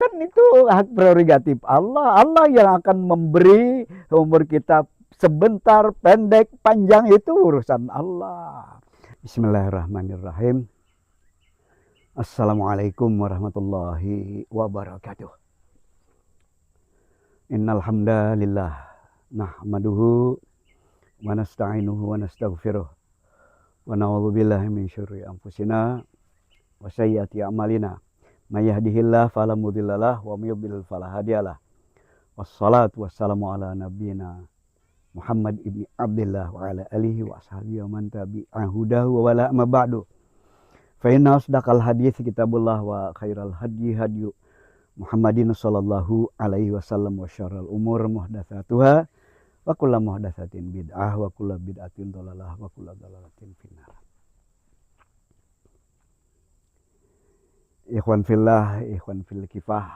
kan itu hak prerogatif Allah. Allah yang akan memberi umur kita sebentar, pendek, panjang itu urusan Allah. Bismillahirrahmanirrahim. Assalamualaikum warahmatullahi wabarakatuh. Innal hamdalillah nahmaduhu wa nasta'inuhu wa nastaghfiruh wa na'udzu billahi min syurri anfusina wa sayyiati a'malina. May yahdihillahu fala mudhillalah wa may yudlil fala hadiyalah. Wassalatu wassalamu ala nabiyyina Muhammad ibni Abdillah wa ala alihi wa ashabihi wa man tabi'a hudahu wa wala amma ba'du. Fa inna asdaqal hadits kitabullah wa khairal hadyi hadyu Muhammadin sallallahu alaihi wasallam wa syarrul umur muhdatsatuha wa kullu muhdatsatin bid'ah wa kullu bid'atin dhalalah wa kullu dhalalatin finnar. Ikhwan fillah, ikhwan fil kifah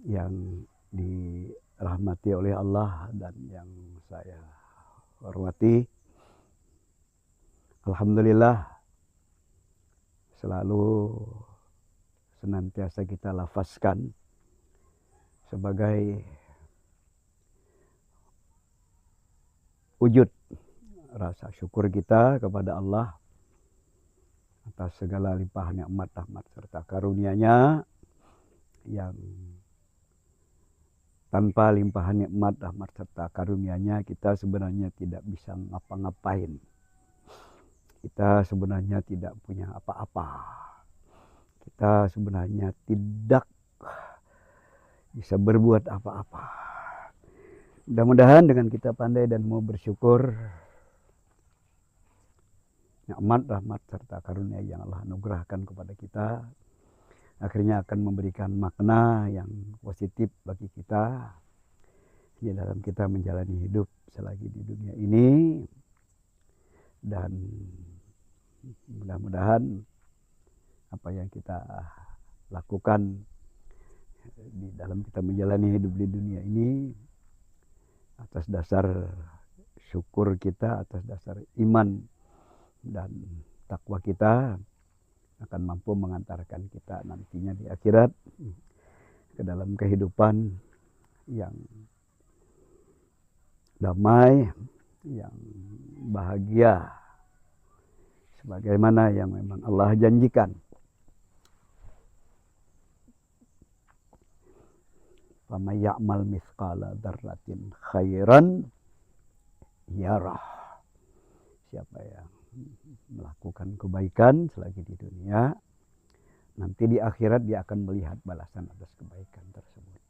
yang dirahmati oleh Allah dan yang saya hormati. Alhamdulillah selalu senantiasa kita lafazkan sebagai wujud rasa syukur kita kepada Allah atas segala limpah nikmat, rahmat serta karunia-Nya yang tanpa limpahan nikmat, rahmat serta karunia-Nya kita sebenarnya tidak bisa ngapa-ngapain. Kita sebenarnya tidak punya apa-apa. Kita sebenarnya tidak bisa berbuat apa-apa. Mudah-mudahan dengan kita pandai dan mau bersyukur, nikmat, rahmat, serta karunia yang Allah anugerahkan kepada kita, akhirnya akan memberikan makna yang positif bagi kita di dalam kita menjalani hidup selagi di dunia ini. Dan mudah-mudahan apa yang kita lakukan di dalam kita menjalani hidup di dunia ini atas dasar syukur kita, atas dasar iman dan takwa kita akan mampu mengantarkan kita nantinya di akhirat ke dalam kehidupan yang damai, yang bahagia sebagaimana yang memang Allah janjikan. Faman ya'mal mithqala dzarratin khairan yarah. Siapa yang melakukan kebaikan selagi di dunia, nanti di akhirat dia akan melihat balasan atas kebaikan tersebut.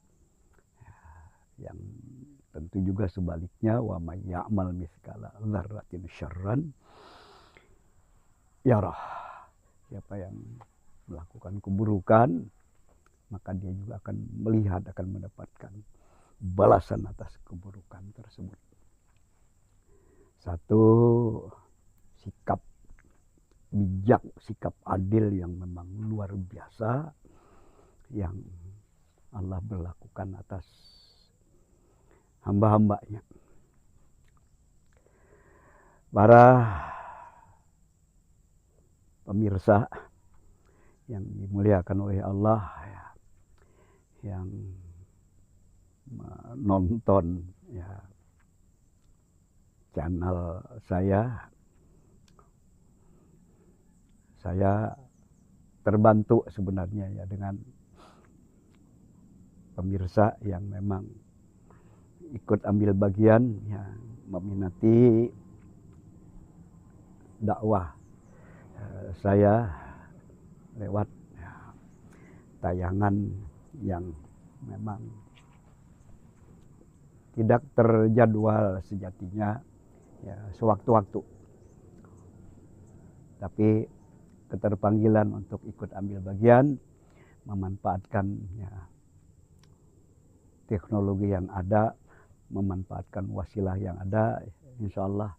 Yang tentu juga sebaliknya, wa may ya'mal mithqala dzarratin syarran yarah. Siapa yang melakukan keburukan, maka dia juga akan melihat, akan mendapatkan balasan atas keburukan tersebut. Satu, sikap bijak, sikap adil yang memang luar biasa yang Allah berlakukan atas hamba-hambanya. Para pemirsa yang dimuliakan oleh Allah, yang menonton channel saya terbantu sebenarnya dengan pemirsa yang memang ikut ambil bagian, meminati dakwah saya lewat tayangan yang memang tidak terjadwal sejatinya, sewaktu-waktu. Tapi keterpanggilan untuk ikut ambil bagian, memanfaatkan teknologi yang ada, memanfaatkan wasilah yang ada, insya Allah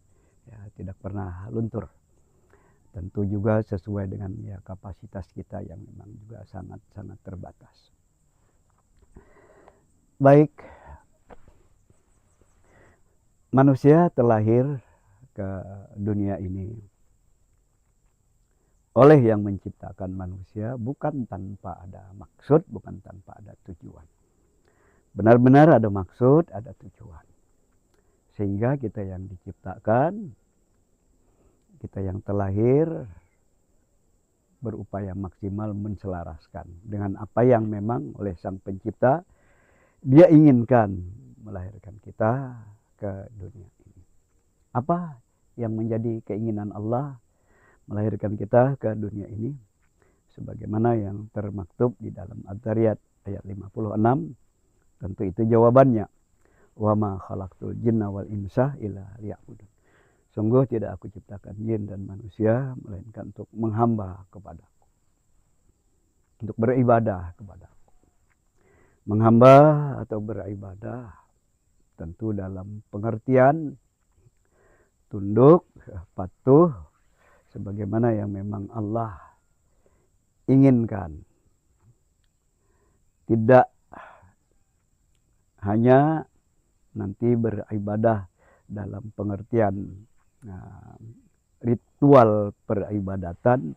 tidak pernah luntur. Tentu juga sesuai dengan kapasitas kita yang memang juga sangat terbatas. Baik, manusia terlahir ke dunia ini oleh yang menciptakan manusia bukan tanpa ada maksud, bukan tanpa ada tujuan. Benar-benar ada maksud, ada tujuan. Sehingga kita yang diciptakan, kita yang terlahir, berupaya maksimal menselaraskan dengan apa yang memang oleh Sang Pencipta Dia inginkan melahirkan kita ke dunia ini. Apa yang menjadi keinginan Allah melahirkan kita ke dunia ini? Sebagaimana yang termaktub di dalam Ad-Dzariyat ayat 56, tentu itu jawabannya. Wa ma khalaqtul jinna wal insa illa liya'budun. Sungguh tidak aku ciptakan jin dan manusia melainkan untuk menghamba kepadaku, untuk beribadah kepadaku. Menghamba atau beribadah tentu dalam pengertian tunduk, patuh, sebagaimana yang memang Allah inginkan. Tidak hanya nanti beribadah dalam pengertian ritual peribadatan,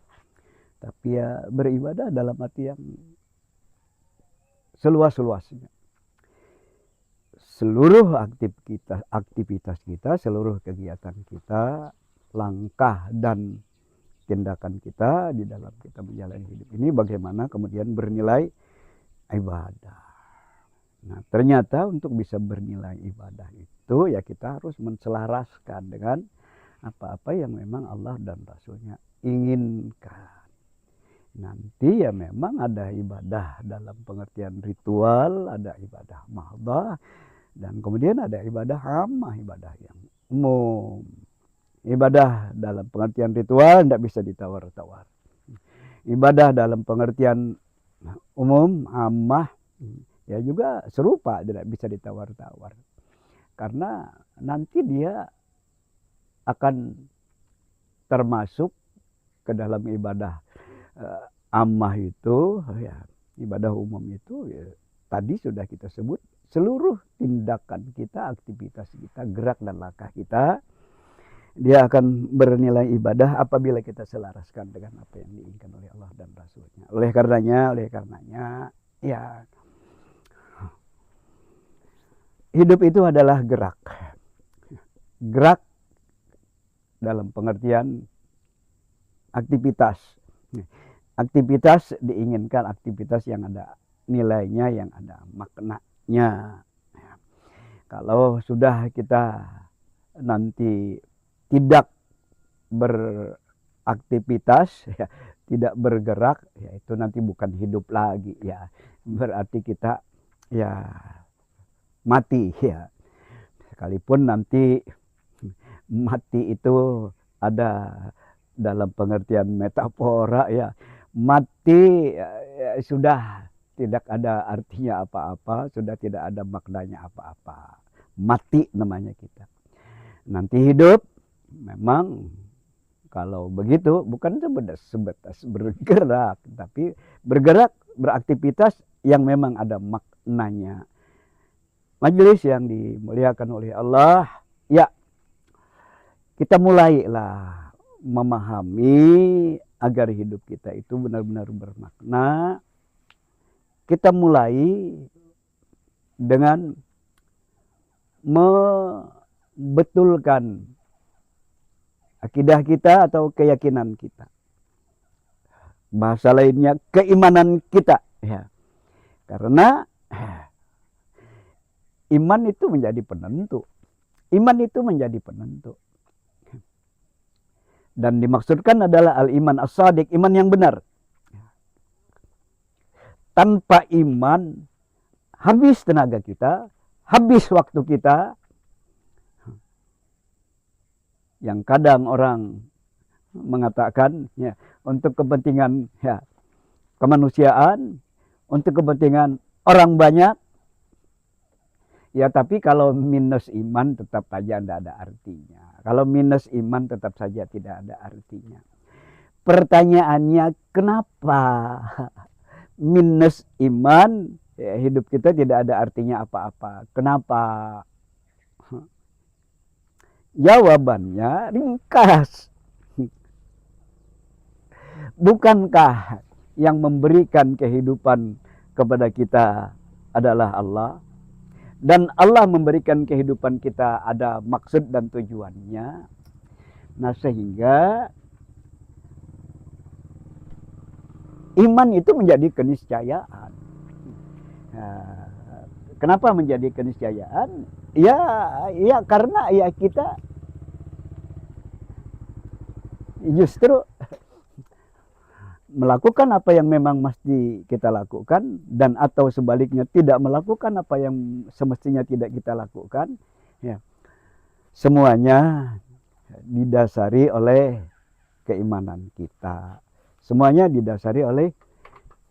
tapi ya beribadah dalam arti yang seluas-luasnya. Seluruh aktivitas kita, seluruh kegiatan kita, langkah dan tindakan kita di dalam kita menjalani hidup ini bagaimana kemudian bernilai ibadah. Nah, ternyata untuk bisa bernilai ibadah itu ya kita harus menselaraskan dengan apa-apa yang memang Allah dan Rasulnya inginkan. Nanti ya memang ada ibadah dalam pengertian ritual, ada ibadah mahdhah, dan kemudian ada ibadah ammah, ibadah yang umum. Ibadah dalam pengertian ritual tidak bisa ditawar-tawar. Ibadah dalam pengertian umum, ammah, ya juga serupa, tidak bisa ditawar-tawar. Karena nanti dia akan termasuk ke dalam ibadah ammah itu, ya, ibadah umum itu ya, tadi sudah kita sebut seluruh tindakan kita, aktivitas kita, gerak dan langkah kita, dia akan bernilai ibadah apabila kita selaraskan dengan apa yang diinginkan oleh Allah dan Rasulnya. Oleh karenanya, ya hidup itu adalah gerak. Gerak dalam pengertian aktivitas. Aktivitas diinginkan aktivitas yang ada nilainya, yang ada maknanya. Kalau sudah kita nanti tidak beraktivitas, ya, tidak bergerak, ya itu nanti bukan hidup lagi, ya. Berarti kita ya mati, ya. Sekalipun nanti mati itu ada dalam pengertian metafora, ya. Mati ya, sudah tidak ada artinya apa-apa, sudah tidak ada maknanya apa-apa. Mati namanya kita. Nanti hidup memang kalau begitu bukan sebatas bergerak, tapi bergerak, beraktivitas yang memang ada maknanya. Majelis yang dimuliakan oleh Allah, ya kita mulailah memahami agar hidup kita itu benar-benar bermakna. Kita mulai dengan membetulkan akidah kita atau keyakinan kita. Bahasa lainnya keimanan kita, ya. Karena iman itu menjadi penentu. Iman itu menjadi penentu. Dan dimaksudkan adalah al-iman as-sadiq, iman yang benar. Tanpa iman, habis tenaga kita, habis waktu kita. Yang kadang orang mengatakan ya, untuk kepentingan ya, kemanusiaan, untuk kepentingan orang banyak. Ya tapi kalau minus iman tetap saja tidak ada artinya. Kalau minus iman tetap saja tidak ada artinya. Pertanyaannya kenapa minus iman ya, hidup kita tidak ada artinya apa-apa? Kenapa? Jawabannya ringkas. Bukankah yang memberikan kehidupan kepada kita adalah Allah? Dan Allah memberikan kehidupan kita ada maksud dan tujuannya. Nah, sehingga iman itu menjadi keniscayaan. Nah, kenapa menjadi keniscayaan? Ya karena ya kita justru melakukan apa yang memang mesti kita lakukan, dan atau sebaliknya tidak melakukan apa yang semestinya tidak kita lakukan, ya. Semuanya didasari oleh keimanan kita. Semuanya didasari oleh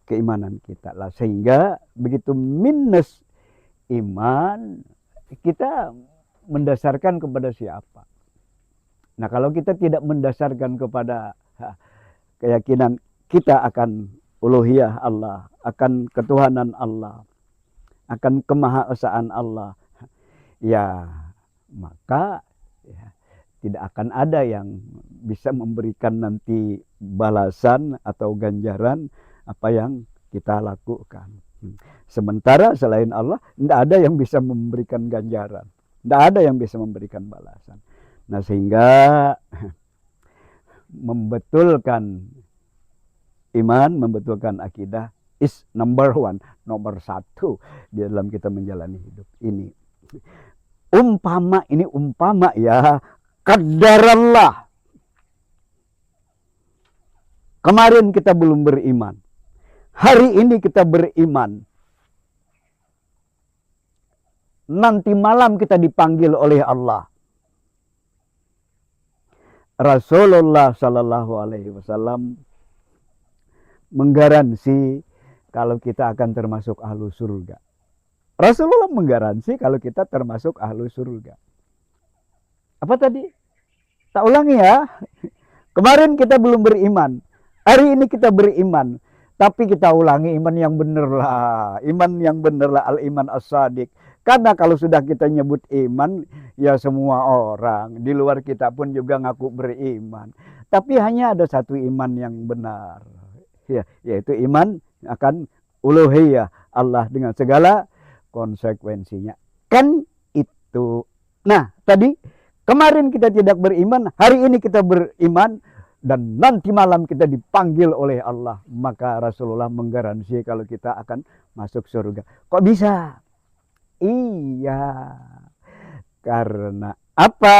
keimanan kita lah. Sehingga begitu minus iman, kita mendasarkan kepada siapa? Nah, kalau kita tidak mendasarkan kepada keyakinan kita akan uluhiyah Allah, akan ketuhanan Allah, akan kemahaesaan Allah, ya maka ya, tidak akan ada yang bisa memberikan nanti balasan atau ganjaran apa yang kita lakukan. Sementara selain Allah, tidak ada yang bisa memberikan ganjaran, tidak ada yang bisa memberikan balasan. Nah, sehingga membetulkan iman, membetulkan akidah is number one, nomor satu di dalam kita menjalani hidup ini. Umpama ya, qadarallah. Kemarin kita belum beriman. Hari ini kita beriman. Nanti malam kita dipanggil oleh Allah. Rasulullah Sallallahu Alaihi Wasallam menggaransi kalau kita akan termasuk ahlu surga. Rasulullah menggaransi kalau kita termasuk ahlu surga. Apa tadi? Tak ulangi ya. Kemarin kita belum beriman. Hari ini kita beriman. Tapi kita ulangi iman yang benar lah. Iman yang benar lah. Al-iman as-sadiq. Karena kalau sudah kita nyebut iman, ya semua orang di luar kita pun juga ngaku beriman. Tapi hanya ada satu iman yang benar. Ya, yaitu iman akan uluhiyah Allah dengan segala konsekuensinya. Kan itu. Nah, tadi kemarin kita tidak beriman, hari ini kita beriman, dan nanti malam kita dipanggil oleh Allah. Maka Rasulullah menggaransi kalau kita akan masuk surga. Kok bisa? Iya. Karena apa?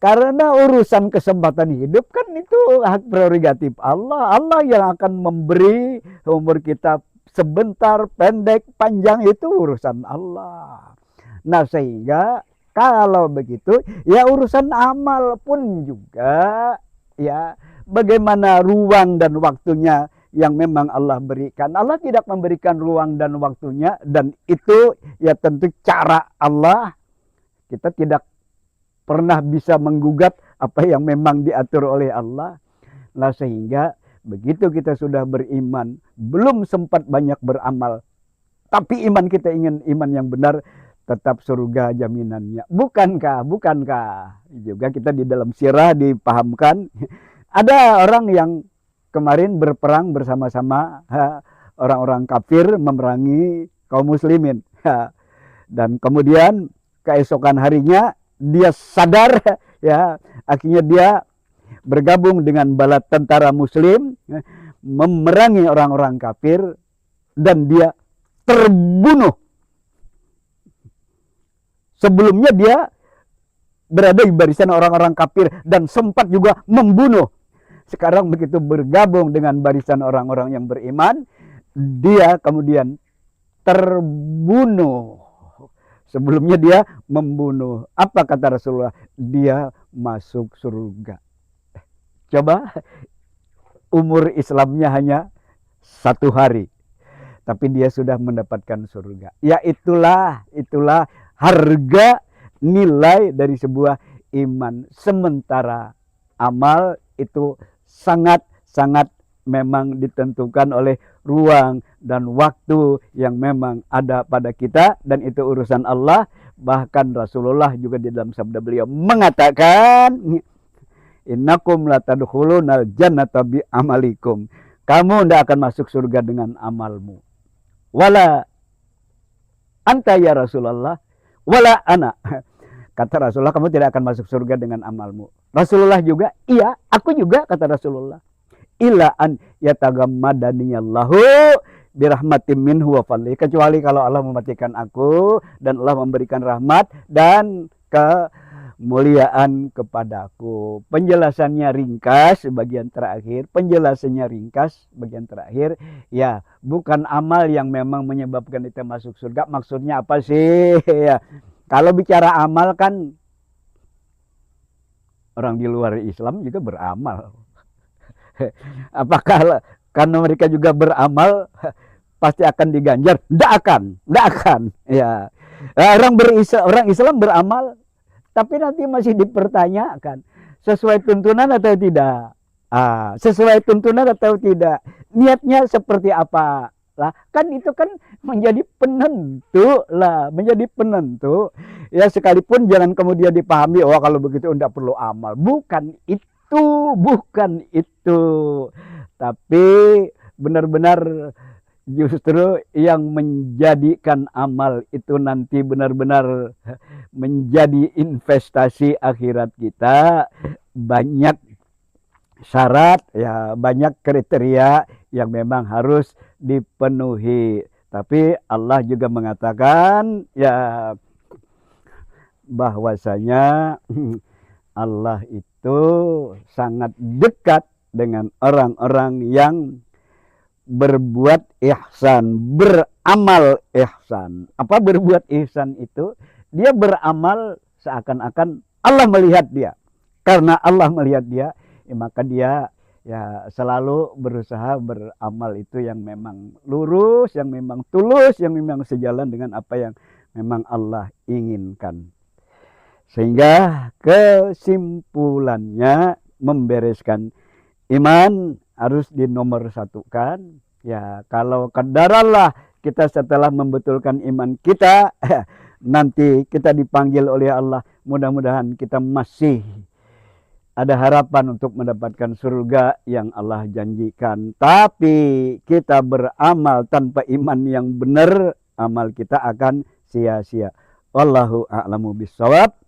Karena urusan kesempatan hidup kan itu hak prerogatif Allah. Allah yang akan memberi umur kita sebentar, pendek, panjang, itu urusan Allah. Nah, sehingga kalau begitu ya urusan amal pun juga ya bagaimana ruang dan waktunya yang memang Allah berikan. Allah tidak memberikan ruang dan waktunya, dan itu ya tentu cara Allah. Kita tidak pernah bisa menggugat apa yang memang diatur oleh Allah. Nah, sehingga begitu kita sudah beriman, belum sempat banyak beramal, tapi iman kita ingin iman yang benar, tetap surga jaminannya. Bukankah juga kita di dalam sirah dipahamkan ada orang yang kemarin berperang bersama-sama orang-orang kafir memerangi kaum muslimin, dan kemudian keesokan harinya dia sadar, ya, akhirnya dia bergabung dengan bala tentara muslim, memerangi orang-orang kafir, dan dia terbunuh. Sebelumnya dia berada di barisan orang-orang kafir dan sempat juga membunuh. Sekarang begitu bergabung dengan barisan orang-orang yang beriman, dia kemudian terbunuh. Sebelumnya dia membunuh. Apa kata Rasulullah? Dia masuk surga. Coba, umur Islamnya hanya 1 hari, tapi dia sudah mendapatkan surga. Ya itulah harga nilai dari sebuah iman. Sementara amal itu sangat memang ditentukan oleh ruang dan waktu yang memang ada pada kita, dan itu urusan Allah. Bahkan Rasulullah juga di dalam sabda beliau mengatakan, innakum latadkhulunal jannata bi amalikum. Kamu tidak akan masuk surga dengan amalmu. Wala anta ya Rasulullah, wala ana. Kata Rasulullah, kamu tidak akan masuk surga dengan amalmu. Rasulullah juga, iya, aku juga, kata Rasulullah. Illa an yatagammadaniyallahu birahmatim minhu wa fadli. Kecuali kalau Allah mematikan aku dan Allah memberikan rahmat dan kemuliaan kepadaku. Penjelasannya ringkas bagian terakhir, ya, bukan amal yang memang menyebabkan kita masuk surga. Maksudnya apa sih? Ya, kalau bicara amal kan orang di luar Islam juga beramal. Apakah karena mereka juga beramal pasti akan diganjar? Tidak akan. Ya, orang Islam beramal, tapi nanti masih dipertanyakan sesuai tuntunan atau tidak. Sesuai tuntunan atau tidak. Niatnya seperti apa? Lah, kan itu kan menjadi penentu. Ya, sekalipun jangan kemudian dipahami, oh kalau begitu tidak perlu amal. Bukan itu. Tapi benar-benar justru yang menjadikan amal itu nanti benar-benar menjadi investasi akhirat kita, banyak syarat, ya, banyak kriteria yang memang harus dipenuhi. Tapi Allah juga mengatakan, ya, bahwasanya Allah itu sangat dekat dengan orang-orang yang berbuat ihsan, beramal ihsan. Apa berbuat ihsan itu? Dia beramal seakan-akan Allah melihat dia. Karena Allah melihat dia, ya, maka dia ya selalu berusaha beramal itu yang memang lurus, yang memang tulus, yang memang sejalan dengan apa yang memang Allah inginkan. Sehingga kesimpulannya membereskan iman harus dinomorsatukan. Ya, kalau kadaralah kita setelah membetulkan iman kita, nanti kita dipanggil oleh Allah, mudah-mudahan kita masih ada harapan untuk mendapatkan surga yang Allah janjikan. Tapi kita beramal tanpa iman yang benar, amal kita akan sia-sia. Wallahu a'lamu bissawab.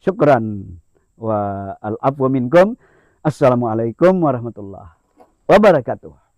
Syukran wa al-afwa minkum. Assalamualaikum warahmatullahi wabarakatuh.